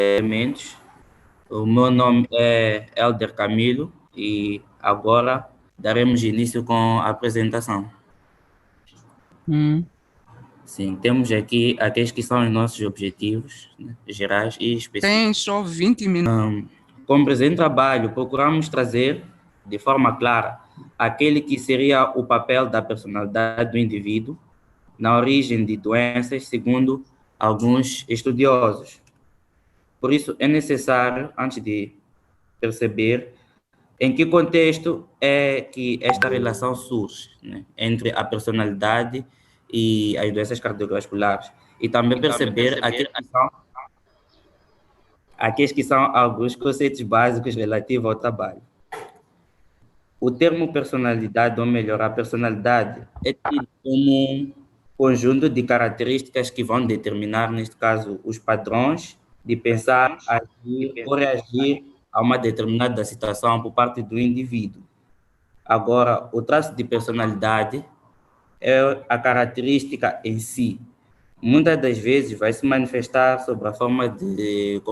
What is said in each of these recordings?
elementos. O meu nome é Elder Camilo e agora daremos início com a apresentação. Sim, temos aqui aqueles que são os nossos objetivos, né, gerais e específicos. Tem só 20 minutos. Com o presente trabalho, procuramos trazer de forma clara aquele que seria o papel da personalidade do indivíduo na origem de doenças, segundo alguns estudiosos. Por isso, é necessário, antes de perceber em que contexto é que esta relação surge, né, entre a personalidade e as doenças cardiovasculares, e também perceber aqueles que são alguns conceitos básicos relativos ao trabalho. O termo personalidade, ou melhor, a personalidade, é tido como um conjunto de características que vão determinar, neste caso, os padrões de pensar, agir ou reagir a uma determinada situação por parte do indivíduo. Agora, o traço de personalidade é a característica em si. Muitas das vezes vai se manifestar sobre a forma de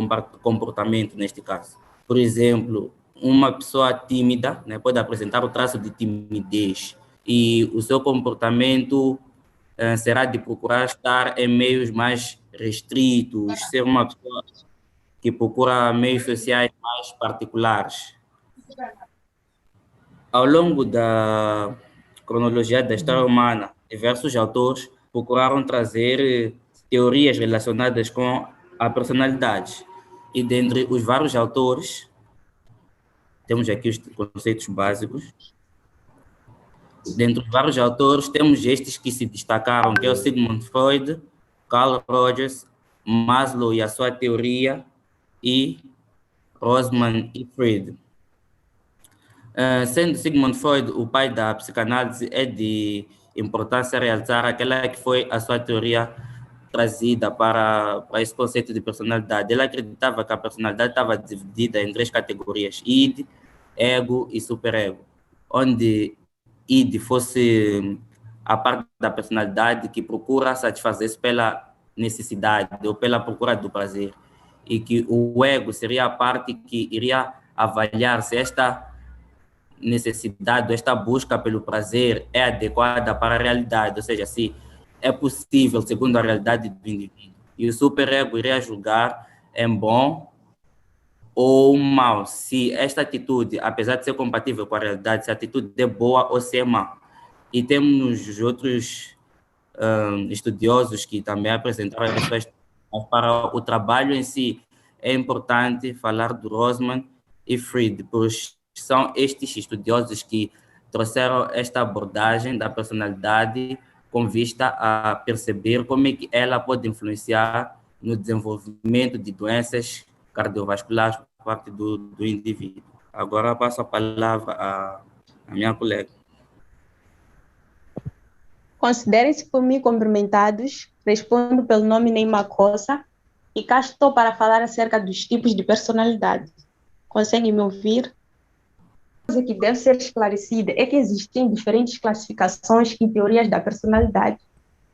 comportamento, neste caso. Por exemplo, uma pessoa tímida, né, pode apresentar o traço de timidez e o seu comportamento será de procurar estar em meios mais restritos, ser uma pessoa que procura meios sociais mais particulares. Ao longo da cronologia da história humana, diversos autores procuraram trazer teorias relacionadas com a personalidade. E dentre os vários autores, temos aqui os conceitos básicos. Dentre os vários autores, temos estes que se destacaram, que é o Sigmund Freud, Carl Rogers, Maslow e a sua teoria, e Rosman e Fried. Sendo Sigmund Freud o pai da psicanálise, é de importância realçar aquela que foi a sua teoria trazida para esse conceito de personalidade. Ele acreditava que a personalidade estava dividida em 3 categorias: id, ego e superego, onde id fosse a parte da personalidade que procura satisfazer-se pela necessidade ou pela procura do prazer, e que o ego seria a parte que iria avaliar se esta necessidade, esta busca pelo prazer é adequada para a realidade, ou seja, se é possível segundo a realidade do indivíduo. E o superego iria julgar em bom ou mal, se esta atitude, apesar de ser compatível com a realidade, se a atitude é boa ou se é má. E temos outros estudiosos que também apresentaram as suas. Para o trabalho em si, é importante falar do Rosman e Fried, pois são estes estudiosos que trouxeram esta abordagem da personalidade com vista a perceber como é que ela pode influenciar no desenvolvimento de doenças cardiovasculares por parte do indivíduo. Agora passo a palavra à minha colega. Considerem-se por mim cumprimentados, respondo pelo nome Neima Costa e cá estou para falar acerca dos tipos de personalidade. Conseguem me ouvir? A coisa que deve ser esclarecida é que existem diferentes classificações e teorias da personalidade.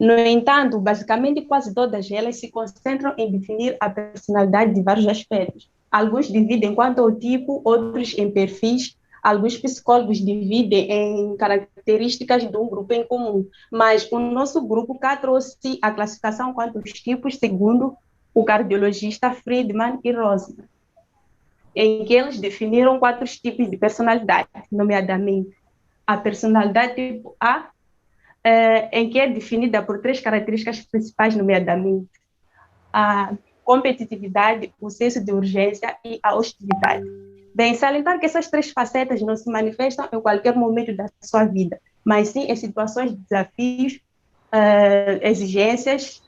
No entanto, basicamente quase todas elas se concentram em definir a personalidade de vários aspectos. Alguns dividem quanto ao tipo, outros em perfis. Alguns psicólogos dividem em características de um grupo em comum, mas o nosso grupo cá trouxe a classificação quanto aos tipos, segundo o cardiologista Friedman e Rosman, em que eles definiram 4 tipos de personalidade, nomeadamente a personalidade tipo A, em que é definida por 3 características principais, nomeadamente a competitividade, o senso de urgência e a hostilidade. Bem, salientar que essas 3 facetas não se manifestam em qualquer momento da sua vida, mas sim em situações de desafios, exigências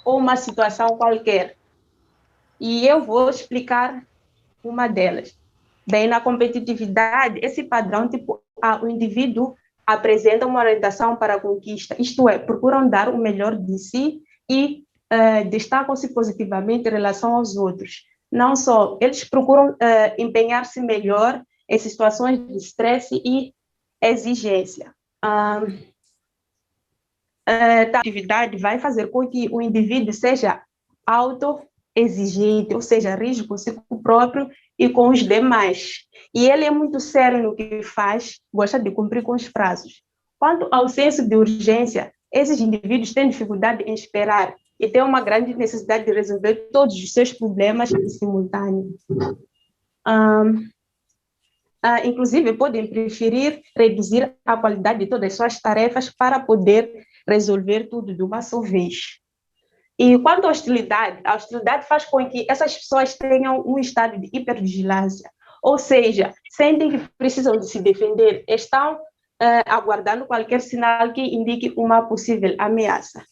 ou uma situação qualquer. E eu vou explicar uma delas. Bem, na competitividade, esse padrão tipo A, o indivíduo apresenta uma orientação para a conquista, isto é, procuram dar o melhor de si e destacam-se positivamente em relação aos outros. Não só, eles procuram empenhar-se melhor em situações de estresse e exigência. A atividade vai fazer com que o indivíduo seja exigente, ou seja, rígido consigo próprio e com os demais. E ele é muito sério no que faz, gosta de cumprir com os prazos. Quanto ao senso de urgência, esses indivíduos têm dificuldade em esperar e têm uma grande necessidade de resolver todos os seus problemas em simultâneo. Inclusive, podem preferir reduzir a qualidade de todas as suas tarefas para poder resolver tudo de uma só vez. E quanto à hostilidade, a hostilidade faz com que essas pessoas tenham um estado de hipervigilância, ou seja, sentem que precisam de se defender, estão aguardando qualquer sinal que indique uma possível ameaça.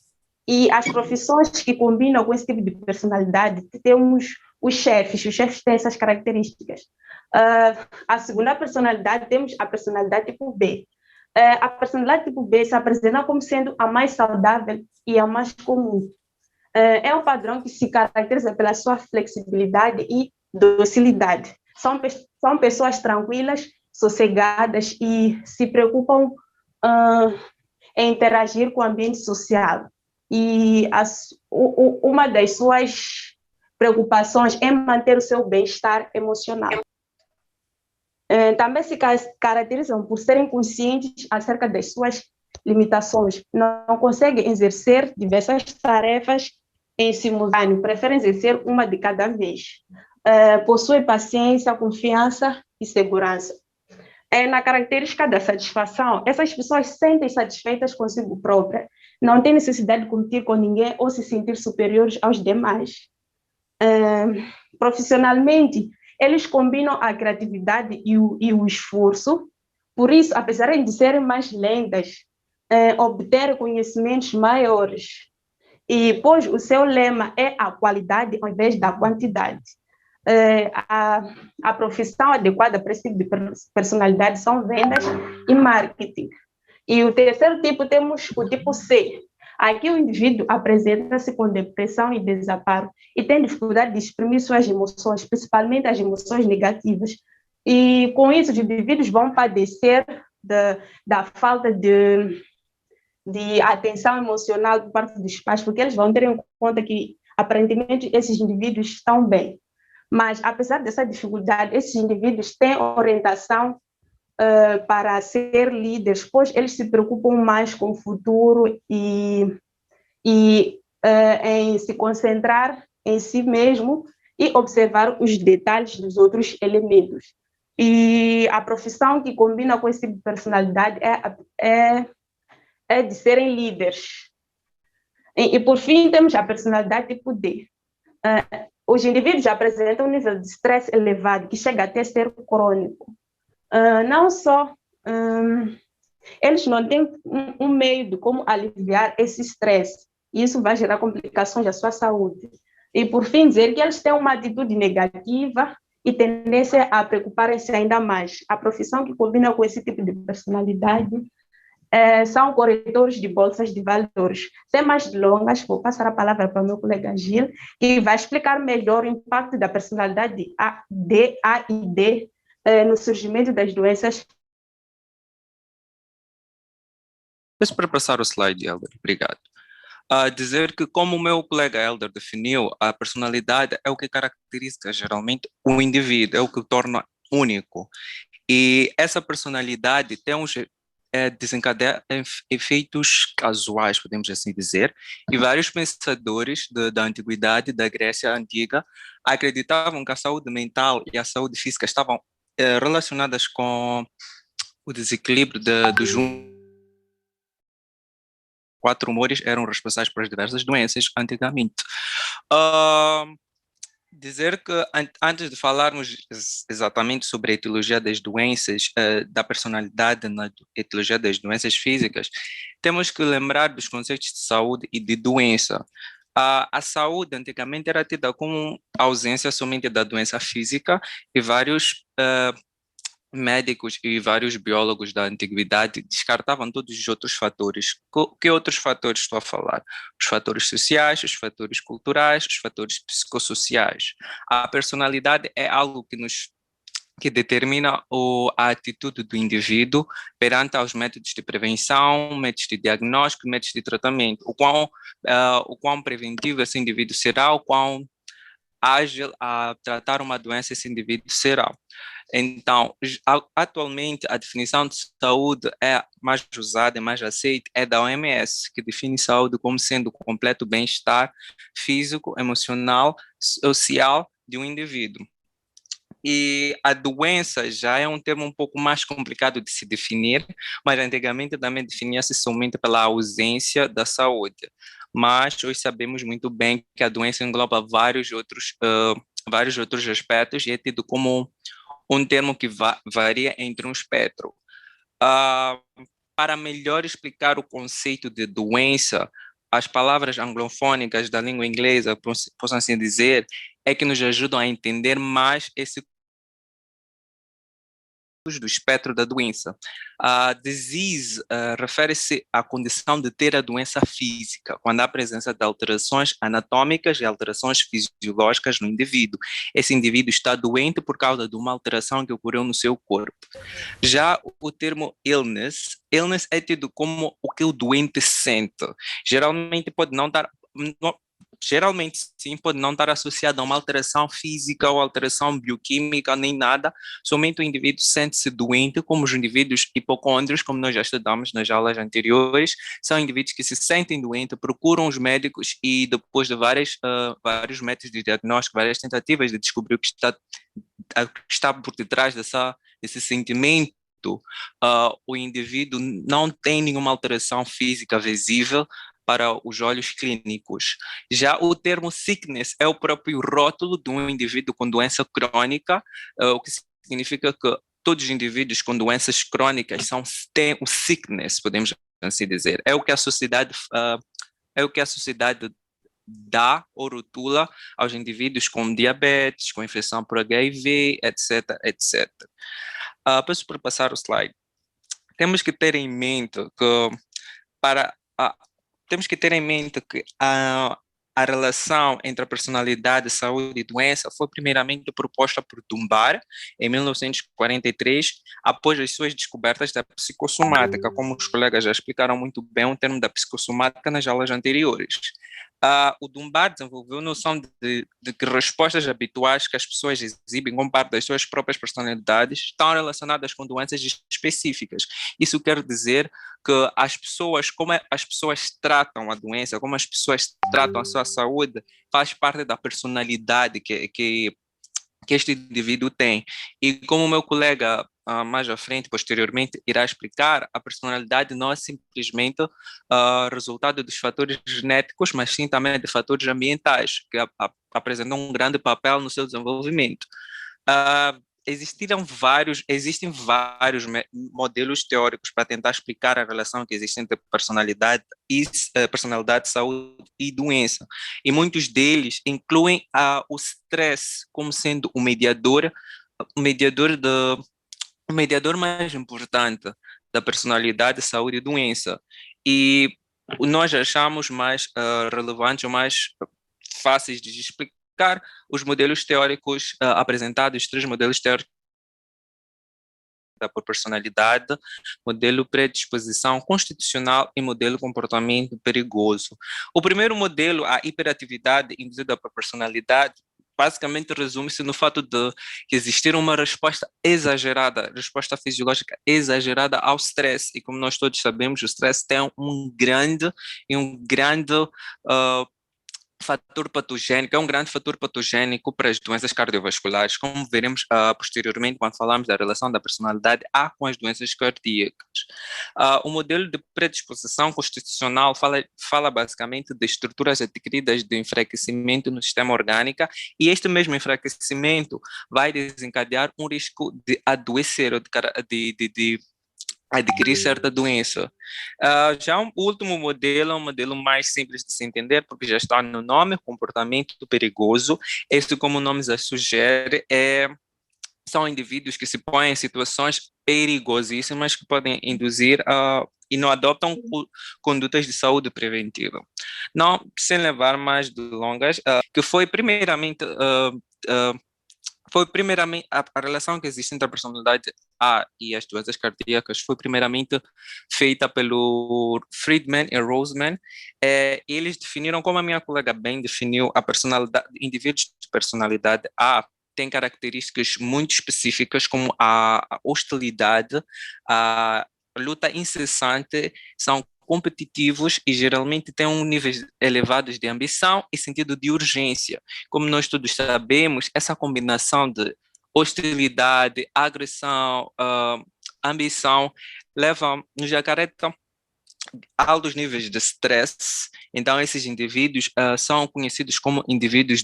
E as profissões que combinam com esse tipo de personalidade, temos os chefes têm essas características. A segunda personalidade, temos a personalidade tipo B. A personalidade tipo B se apresenta como sendo a mais saudável e a mais comum. É um padrão que se caracteriza pela sua flexibilidade e docilidade. São pessoas tranquilas, sossegadas e se preocupam em interagir com o ambiente social. E uma das suas preocupações é manter o seu bem-estar emocional. Também se caracterizam por serem conscientes acerca das suas limitações, não conseguem exercer diversas tarefas em simultâneo, preferem exercer uma de cada vez. Possuem paciência, confiança e segurança. Na característica da satisfação, essas pessoas se sentem satisfeitas consigo próprias, não têm necessidade de competir com ninguém ou se sentir superiores aos demais. Profissionalmente, eles combinam a criatividade e o esforço, por isso, apesar de serem mais lentas, obter conhecimentos maiores. E, pois, o seu lema é a qualidade ao invés da quantidade. A profissão adequada para esse tipo de personalidade são vendas e marketing. E o terceiro tipo, temos o tipo C. Aqui o indivíduo apresenta-se com depressão e desamparo e tem dificuldade de exprimir suas emoções, principalmente as emoções negativas. E com isso, os indivíduos vão padecer da falta de atenção emocional por parte dos pais, porque eles vão ter em conta que, aparentemente, esses indivíduos estão bem. Mas, apesar dessa dificuldade, esses indivíduos têm orientação para ser líderes, pois eles se preocupam mais com o futuro e em se concentrar em si mesmo e observar os detalhes dos outros elementos. E a profissão que combina com esse tipo de personalidade é de serem líderes. E, por fim, temos a personalidade tipo D. Os indivíduos apresentam um nível de estresse elevado, que chega até ser crônico. Não só eles não têm um meio de como aliviar esse estresse, e isso vai gerar complicações à sua saúde. E, por fim, dizer que eles têm uma atitude negativa e tendência a preocuparem-se ainda mais. A profissão que combina com esse tipo de personalidade são corretores de bolsas de valores. Sem mais delongas, vou passar a palavra para o meu colega Gil, que vai explicar melhor o impacto da personalidade A e D no surgimento das doenças. Peço para passar o slide, Helder. Obrigado. Dizer que, como o meu colega Helder definiu, a personalidade é o que caracteriza geralmente o indivíduo, é o que o torna único. E essa personalidade tem desencadeia efeitos casuais, podemos assim dizer, e vários pensadores da antiguidade, da Grécia Antiga, acreditavam que a saúde mental e a saúde física estavam relacionadas com o desequilíbrio dos quatro humores eram responsáveis por diversas doenças antigamente. Dizer que antes de falarmos exatamente sobre a etiologia das doenças, da personalidade na etiologia das doenças físicas, temos que lembrar dos conceitos de saúde e de doença. A saúde antigamente era tida como ausência somente da doença física e vários médicos e vários biólogos da antiguidade descartavam todos os outros fatores. Que outros fatores estou a falar? Os fatores sociais, os fatores culturais, os fatores psicossociais. A personalidade é algo que determina a atitude do indivíduo perante aos métodos de prevenção, métodos de diagnóstico, métodos de tratamento. O quão preventivo esse indivíduo será, o quão ágil a tratar uma doença, esse indivíduo será. Então, atualmente, a definição de saúde é mais usada e mais aceita é da OMS, que define saúde como sendo o completo bem-estar físico, emocional, social de um indivíduo. E a doença já é um termo um pouco mais complicado de se definir, mas antigamente também definia-se somente pela ausência da saúde. Mas hoje sabemos muito bem que a doença engloba vários outros aspectos e é tido como um termo que varia entre um espectro. Ah, para melhor explicar o conceito de doença, as palavras anglofônicas da língua inglesa, posso assim dizer, é que nos ajudam a entender mais esse do espectro da doença. A disease refere-se à condição de ter a doença física, quando há presença de alterações anatômicas e alterações fisiológicas no indivíduo. Esse indivíduo está doente por causa de uma alteração que ocorreu no seu corpo. Já o termo illness é tido como o que o doente sente. Geralmente pode não dar... Geralmente, sim, pode não estar associado a uma alteração física ou alteração bioquímica, nem nada. Somente o indivíduo sente-se doente, como os indivíduos hipocôndrios, como nós já estudamos nas aulas anteriores, são indivíduos que se sentem doentes, procuram os médicos e depois de vários métodos de diagnóstico, várias tentativas de descobrir o que está por detrás desse sentimento, o indivíduo não tem nenhuma alteração física visível para os olhos clínicos. Já o termo sickness é o próprio rótulo de um indivíduo com doença crônica, o que significa que todos os indivíduos com doenças crônicas têm o sickness, podemos assim dizer. É o que a sociedade dá ou rotula aos indivíduos com diabetes, com infecção por HIV, etc, etc. Peço para passar o slide. Temos que ter em mente que a relação entre a personalidade, saúde e doença foi primeiramente proposta por Dunbar em 1943, após as suas descobertas da psicossomática, como os colegas já explicaram muito bem o termo da psicossomática nas aulas anteriores. O Dunbar desenvolveu a noção de que respostas habituais que as pessoas exibem como parte das suas próprias personalidades estão relacionadas com doenças específicas. Isso quer dizer que as pessoas, como as pessoas tratam a doença, como as pessoas tratam a sua saúde, faz parte da personalidade que este indivíduo tem. E como o meu colega mais à frente, posteriormente, irá explicar, a personalidade não é simplesmente resultado dos fatores genéticos, mas sim também de fatores ambientais, que apresentam um grande papel no seu desenvolvimento. Existem vários modelos teóricos para tentar explicar a relação que existe entre personalidade, saúde e doença. E muitos deles incluem o stress como sendo o mediador mais importante da personalidade, saúde e doença. E nós achamos mais relevantes ou mais fáceis de explicar os modelos teóricos apresentados, 3 modelos teóricos por personalidade, modelo predisposição constitucional e modelo comportamento perigoso. O primeiro modelo, a hiperatividade induzida por personalidade, basicamente resume-se no fato de existir uma resposta fisiológica exagerada ao stress, e como nós todos sabemos, o stress tem um grande fator patogênico, é um grande fator patogênico para as doenças cardiovasculares, como veremos posteriormente quando falamos da relação da personalidade com as doenças cardíacas. O modelo de predisposição constitucional fala basicamente de estruturas adquiridas de enfraquecimento no sistema orgânico, e este mesmo enfraquecimento vai desencadear um risco de adoecer ou de adquirir certa doença. Já o último modelo é um modelo mais simples de se entender, porque já está no nome, comportamento perigoso. Este, como o nome já sugere, são indivíduos que se põem em situações perigosíssimas que podem induzir e não adoptam condutas de saúde preventiva. Não, sem levar mais delongas, que foi primeiramente foi primeiramente a relação que existe entre a personalidade A e as doenças cardíacas foi primeiramente feita pelo Friedman e Roseman. Eles definiram, como a minha colega bem definiu, a personalidade, indivíduos de personalidade A têm características muito específicas como a hostilidade, a luta incessante, são competitivos e geralmente têm níveis elevados de ambição e sentido de urgência. Como nós todos sabemos, essa combinação de hostilidade, agressão, ambição, nos acarreta altos níveis de stress. Então, esses indivíduos são conhecidos como indivíduos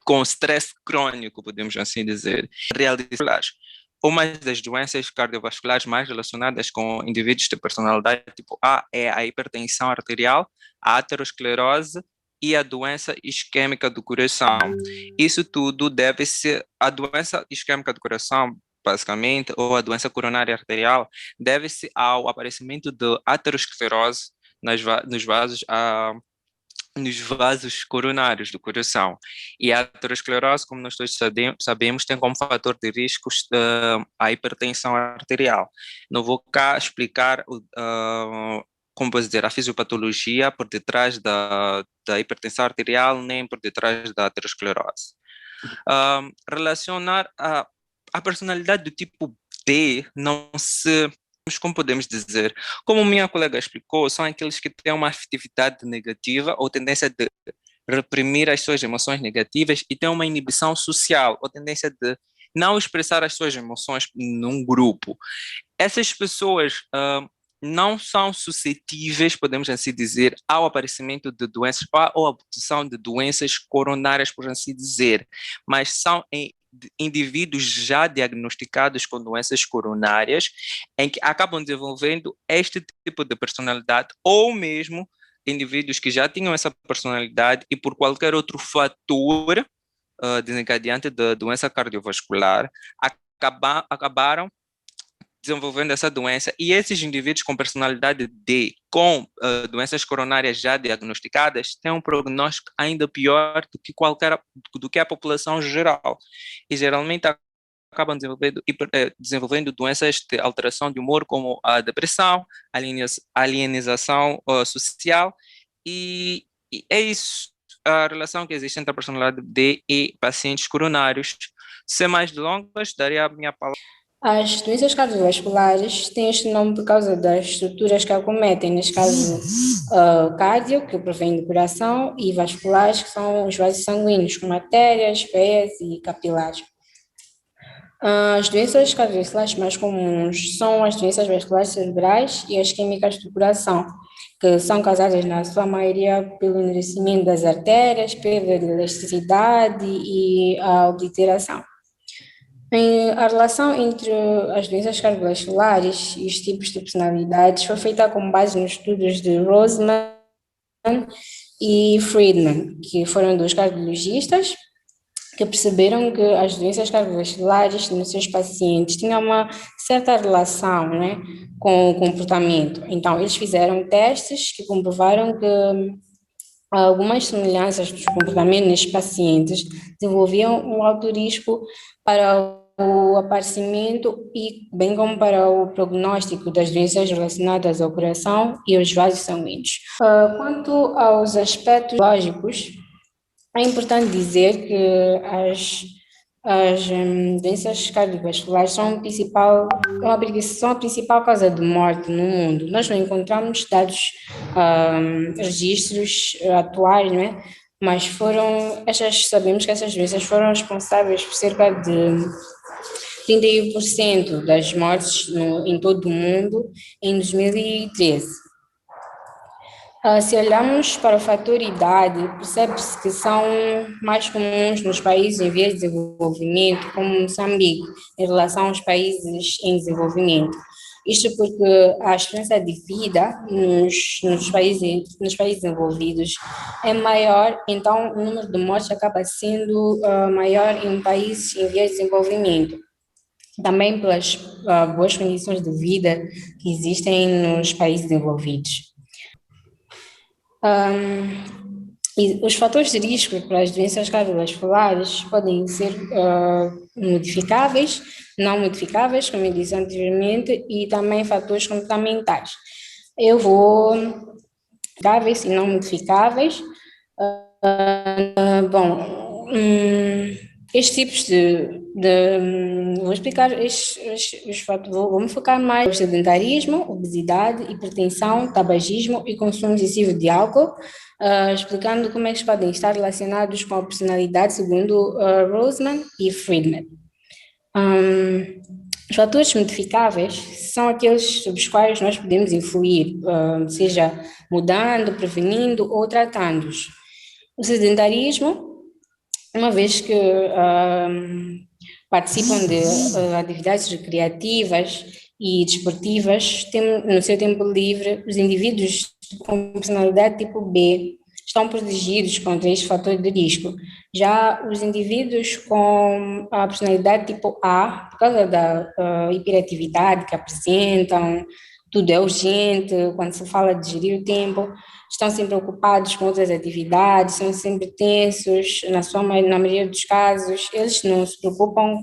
com stress crônico, podemos assim dizer. Uma das doenças cardiovasculares mais relacionadas com indivíduos de personalidade tipo A é a hipertensão arterial, a aterosclerose e a doença isquêmica do coração. Isso tudo deve-se, a doença isquêmica do coração, basicamente, ou a doença coronária arterial, deve-se ao aparecimento de aterosclerose nos vasos coronários do coração. E a aterosclerose, como nós todos sabemos, tem como fator de risco a hipertensão arterial. Não vou cá explicar, como posso dizer, a fisiopatologia por detrás da hipertensão arterial, nem por detrás da aterosclerose. Relacionar a personalidade do tipo D não se... Como podemos dizer, como minha colega explicou, são aqueles que têm uma afetividade negativa ou tendência de reprimir as suas emoções negativas e têm uma inibição social ou tendência de não expressar as suas emoções num grupo. Essas pessoas não são suscetíveis, podemos assim dizer, ao aparecimento de doenças ou à produção de doenças coronárias, por assim dizer, mas são indivíduos já diagnosticados com doenças coronárias em que acabam desenvolvendo este tipo de personalidade ou mesmo indivíduos que já tinham essa personalidade e por qualquer outro fator desencadeante da doença cardiovascular acabaram desenvolvendo essa doença, e esses indivíduos com personalidade D, com doenças coronárias já diagnosticadas, têm um prognóstico ainda pior do que a população geral, e geralmente acabam desenvolvendo doenças de alteração de humor, como a depressão, alienização social, e é isso, a relação que existe entre a personalidade D e pacientes coronários. Sem mais delongas, daria a minha palavra. As doenças cardiovasculares têm este nome por causa das estruturas que acometem, neste caso cardio, que provém do coração, e vasculares, que são os vasos sanguíneos, como artérias, veias e capilares. As doenças cardiovasculares mais comuns são as doenças vasculares cerebrais e as químicas do coração, que são causadas, na sua maioria, pelo endurecimento das artérias, perda de elasticidade e a obliteração. A relação entre as doenças cardiovasculares e os tipos de personalidades foi feita com base nos estudos de Roseman e Friedman, que foram dois cardiologistas que perceberam que as doenças cardiovasculares nos seus pacientes tinham uma certa relação, né, com o comportamento. Então, eles fizeram testes que comprovaram que algumas semelhanças dos comportamentos nestes pacientes desenvolviam um alto risco para o aparecimento e bem como para o prognóstico das doenças relacionadas ao coração e aos vasos sanguíneos. Quanto aos aspectos lógicos, é importante dizer que as doenças cardiovasculares são a principal causa de morte no mundo. Nós não encontramos dados, registros atuais, não é? Mas sabemos que essas doenças foram responsáveis por cerca de 31% das mortes em todo o mundo em 2013. Se olharmos para o fator idade, percebe-se que são mais comuns nos países em vias de desenvolvimento, como Moçambique, em relação aos países em desenvolvimento. Isto porque a esperança de vida nos países desenvolvidos é maior, então o número de mortes acaba sendo maior em países em vias de desenvolvimento. Também pelas boas condições de vida que existem nos países desenvolvidos. E os fatores de risco para as doenças cardiovasculares podem ser modificáveis, não modificáveis, como eu disse anteriormente, e também fatores comportamentais. Eu vou modificáveis e não modificáveis. Estes tipos vou explicar os fatores, vou me focar mais no sedentarismo, obesidade, hipertensão, tabagismo e consumo excessivo de álcool, explicando como é que podem estar relacionados com a personalidade, segundo Roseman e Friedman. Os fatores modificáveis são aqueles sobre os quais nós podemos influir, seja mudando, prevenindo ou tratando-os. O sedentarismo, uma vez que participam de atividades recreativas e desportivas, no seu tempo livre, os indivíduos com personalidade tipo B estão protegidos contra este fator de risco. Já os indivíduos com a personalidade tipo A, por causa da hiperatividade que apresentam, tudo é urgente, quando se fala de gerir o tempo, estão sempre ocupados com outras atividades, são sempre tensos, na maioria dos casos, eles não se preocupam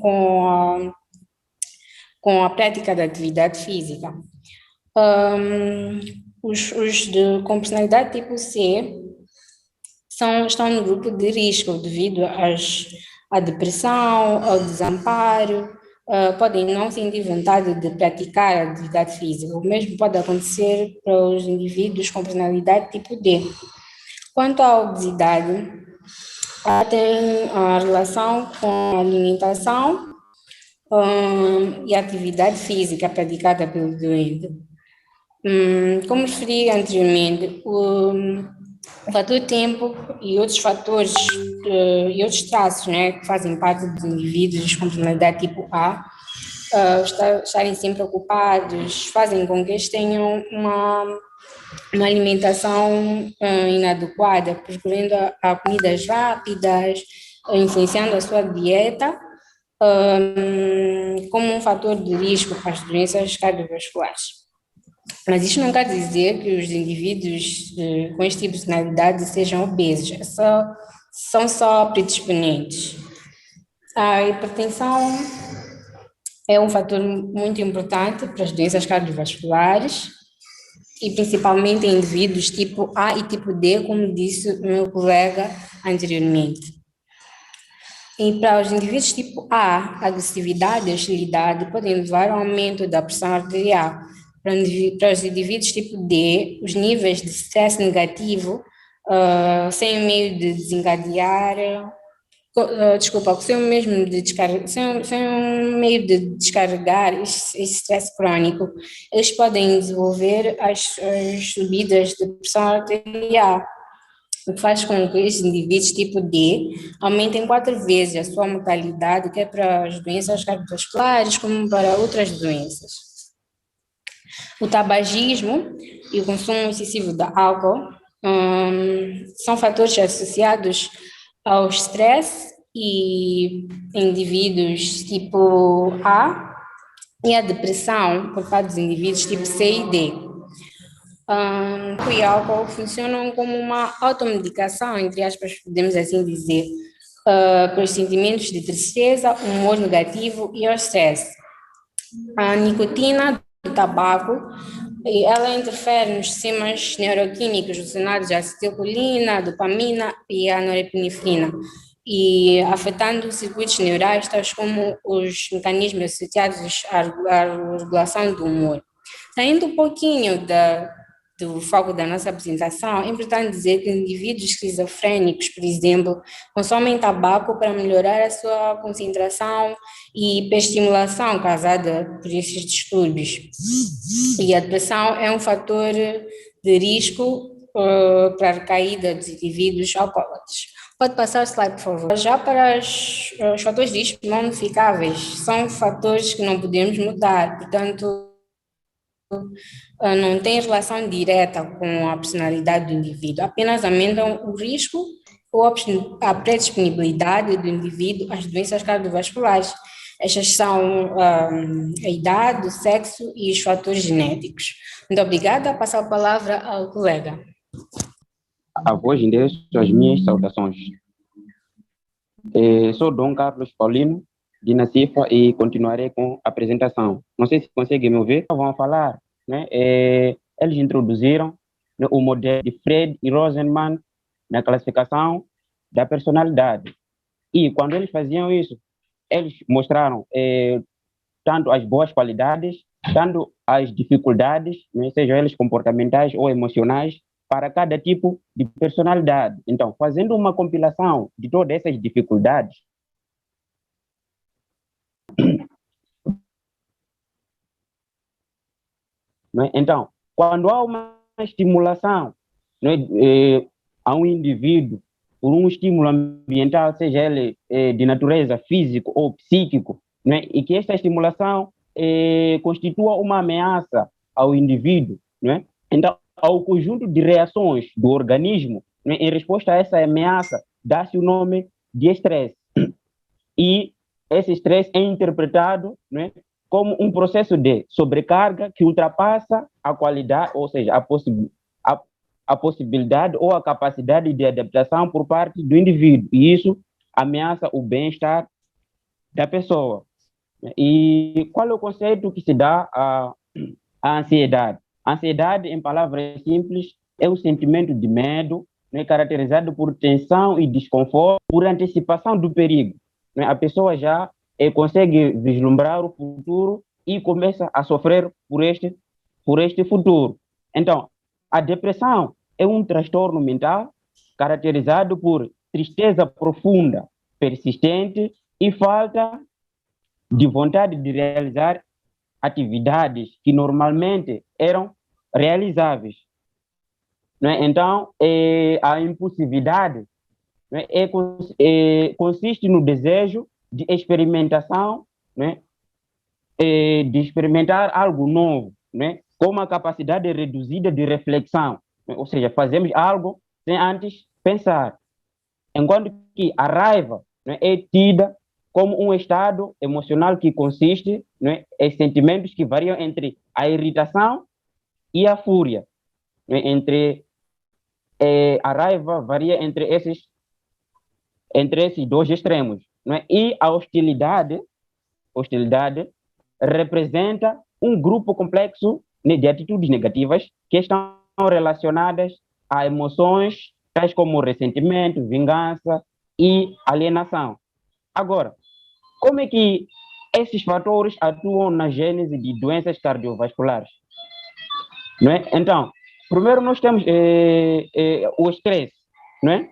com a prática da atividade física. Com personalidade tipo C estão no grupo de risco devido à depressão, ao desamparo, podem não sentir vontade de praticar a atividade física. O mesmo pode acontecer para os indivíduos com personalidade tipo D. Quanto à obesidade, ela tem a relação com a alimentação e a atividade física praticada pelo doente. Como referi anteriormente, o fator tempo e outros fatores e outros traços, né, que fazem parte dos indivíduos com personalidade tipo A, estarem sempre ocupados, fazem com que eles tenham uma alimentação inadequada, procurando a comidas rápidas, influenciando a sua dieta, como um fator de risco para as doenças cardiovasculares. Mas isso não quer dizer que os indivíduos com este tipo de personalidade sejam obesos, são só predisponentes. A hipertensão é um fator muito importante para as doenças cardiovasculares e principalmente em indivíduos tipo A e tipo D, como disse o meu colega anteriormente. E para os indivíduos tipo A, a agressividade e a hostilidade podem levar ao aumento da pressão arterial. Para os indivíduos tipo D, os níveis de stress negativo, sem meio de desencadear, sem um meio de descarregar esse stress crônico, eles podem desenvolver as subidas de pressão arterial, o que faz com que esses indivíduos tipo D aumentem 4 vezes a sua mortalidade, quer para as doenças cardiovasculares como para outras doenças. O tabagismo e o consumo excessivo de álcool são fatores associados ao estresse e indivíduos tipo A e a depressão por parte dos indivíduos tipo C e D. O álcool funcionam como uma automedicação, entre aspas, podemos assim dizer, para os sentimentos de tristeza, humor negativo e o estresse. A nicotina do tabaco, ela interfere nos sistemas neuroquímicos relacionados à acetilcolina, dopamina e a norepinefrina, e afetando circuitos neurais, tais como os mecanismos associados à regulação do humor. Saindo um pouquinho do foco da nossa apresentação, é importante dizer que indivíduos esquizofrênicos, por exemplo, consomem tabaco para melhorar a sua concentração e hiperestimulação causada por esses distúrbios. E a depressão é um fator de risco para a recaída dos indivíduos alcoólatras. Pode passar o slide, por favor. Já para os fatores de risco não modificáveis, são fatores que não podemos mudar, portanto, não têm relação direta com a personalidade do indivíduo, apenas aumentam o risco ou a predisponibilidade do indivíduo às doenças cardiovasculares. Estas são a idade, o sexo e os fatores genéticos. Muito obrigada. Passo a palavra ao colega. a voz endereço as minhas saudações. Sou Dom Carlos Paulino, de Nacifa, e continuarei com a apresentação. Não sei se conseguem me ouvir. Vamos falar, né? Eles introduziram, né, o modelo de Fred e Rosenman na classificação da personalidade. E quando eles faziam isso, eles mostraram tanto as boas qualidades, tanto as dificuldades, né, sejam elas comportamentais ou emocionais, para cada tipo de personalidade. Então, fazendo uma compilação de todas essas dificuldades, né? Então, quando há uma estimulação, né, a um indivíduo por um estímulo ambiental, seja ele de natureza físico ou psíquico, né, e que esta estimulação constitua uma ameaça ao indivíduo, né? Então, ao conjunto de reações do organismo, né, em resposta a essa ameaça, dá-se o nome de estresse. E esse estresse é interpretado, né, como um processo de sobrecarga que ultrapassa a qualidade, ou seja, a possibilidade ou a capacidade de adaptação por parte do indivíduo. E isso ameaça o bem-estar da pessoa. E qual é o conceito que se dá à ansiedade? A ansiedade, em palavras simples, é um sentimento de medo, né, caracterizado por tensão e desconforto, por antecipação do perigo. Né? A pessoa já consegue vislumbrar o futuro e começa a sofrer por este futuro. Então, a depressão é um transtorno mental caracterizado por tristeza profunda, persistente e falta de vontade de realizar atividades que normalmente eram realizáveis. Né? Então, a impulsividade, né, consiste no desejo de experimentação, né, de experimentar algo novo, né, com uma capacidade reduzida de reflexão, né? Ou seja, fazemos algo sem antes pensar. Enquanto que a raiva, né, é tida como um estado emocional que consiste, né, em sentimentos que variam entre a irritação e a fúria. Né? A raiva varia entre esses dois extremos. Né? E a hostilidade representa um grupo complexo, né, de atitudes negativas que estão relacionadas a emoções tais como ressentimento, vingança e alienação. Agora, como é que esses fatores atuam na gênese de doenças cardiovasculares? Não é? Então, primeiro nós temos o estresse. Não é?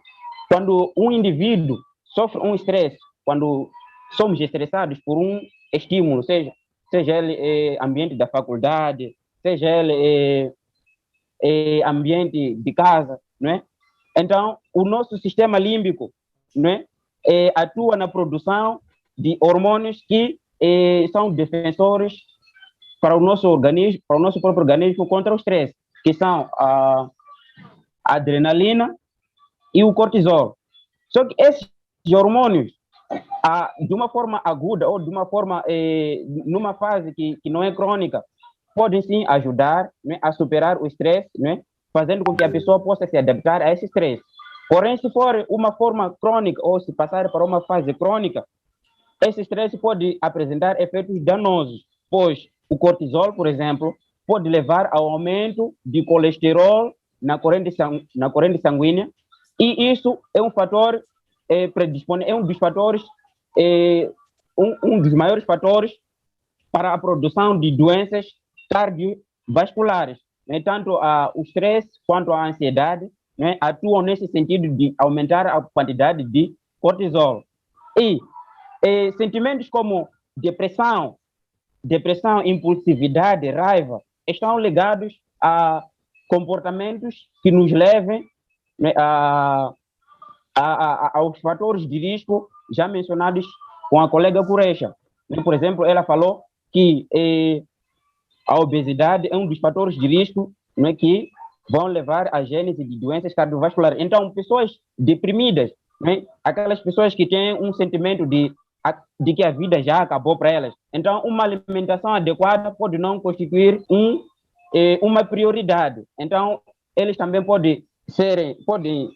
Quando um indivíduo sofre um estresse, quando somos estressados por um estímulo, seja ele ambiente da faculdade, seja ele ambiente de casa, não é? Então, o nosso sistema límbico, não é, atua na produção de hormônios que são defensores para o nosso organismo, para o nosso próprio organismo contra o estresse, que são a adrenalina e o cortisol. Só que esses hormônios, de uma forma aguda ou de uma forma, numa fase que não é crônica, podem sim ajudar, né, a superar o estresse, né, fazendo com que a pessoa possa se adaptar a esse estresse. Porém, se for uma forma crônica ou se passar para uma fase crônica, esse estresse pode apresentar efeitos danosos, pois o cortisol, por exemplo, pode levar ao aumento de colesterol na corrente sanguínea, e isso é um fator é um dos fatores, um dos maiores fatores para a produção de doenças cardiovasculares. Né? Tanto o estresse quanto a ansiedade, né, atuam nesse sentido de aumentar a quantidade de cortisol. E sentimentos como depressão, impulsividade, raiva, estão ligados a comportamentos que nos levem, né, aos fatores de risco já mencionados com a colega Curecha. Por exemplo, ela falou que a obesidade é um dos fatores de risco, né, que vão levar à gênese de doenças cardiovasculares. Então, pessoas deprimidas, né, aquelas pessoas que têm um sentimento de que a vida já acabou para elas. Então, uma alimentação adequada pode não constituir uma prioridade. Então, eles também podem podem,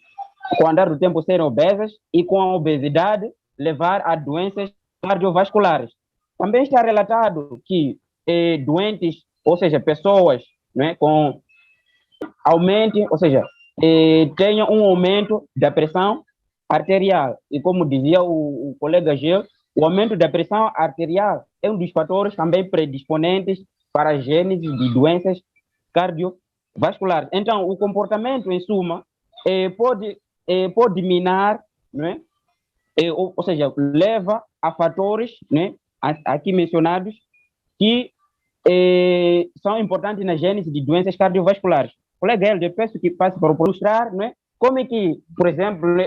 com o andar do tempo, serem obesas e com a obesidade levar a doenças cardiovasculares. Também está relatado que doentes, ou seja, pessoas, né, com aumente, ou seja, tenham um aumento da pressão arterial. E como dizia o colega Gil, o aumento da pressão arterial é um dos fatores também predisponentes para a gênese de doenças cardiovasculares. Então, o comportamento, em suma, pode minar, né? Ou seja, leva a fatores, né, aqui mencionados, que são importantes na gênese de doenças cardiovasculares. Colega, eu peço que passe para ilustrar, né, como é que, por exemplo,